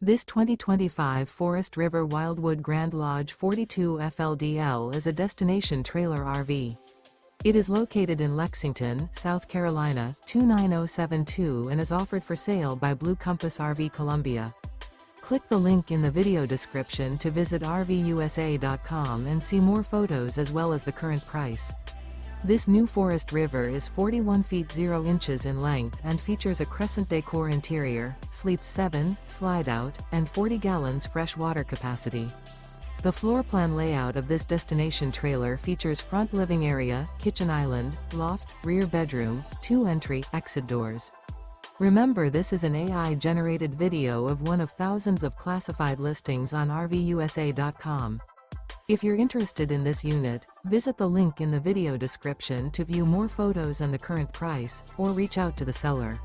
This 2025 Forest River Wildwood Grand Lodge 42 FLDL is a destination trailer RV. It is located in Lexington, South Carolina, 29072 and is offered for sale by Blue Compass RV Columbia. Click the link in the video description to visit RVUSA.com and see more photos as well as the current price. This new Forest River is 41 feet 0 inches in length and features a Crescent Decor interior, sleeps 7, slide-out, and 40 gallons fresh water capacity. The floor plan layout of this destination trailer features front living area, kitchen island, loft, rear bedroom, 2 entry/exit doors. Remember, this is an AI-generated video of one of thousands of classified listings on RVUSA.com. If you're interested in this unit, visit the link in the video description to view more photos and the current price, or reach out to the seller.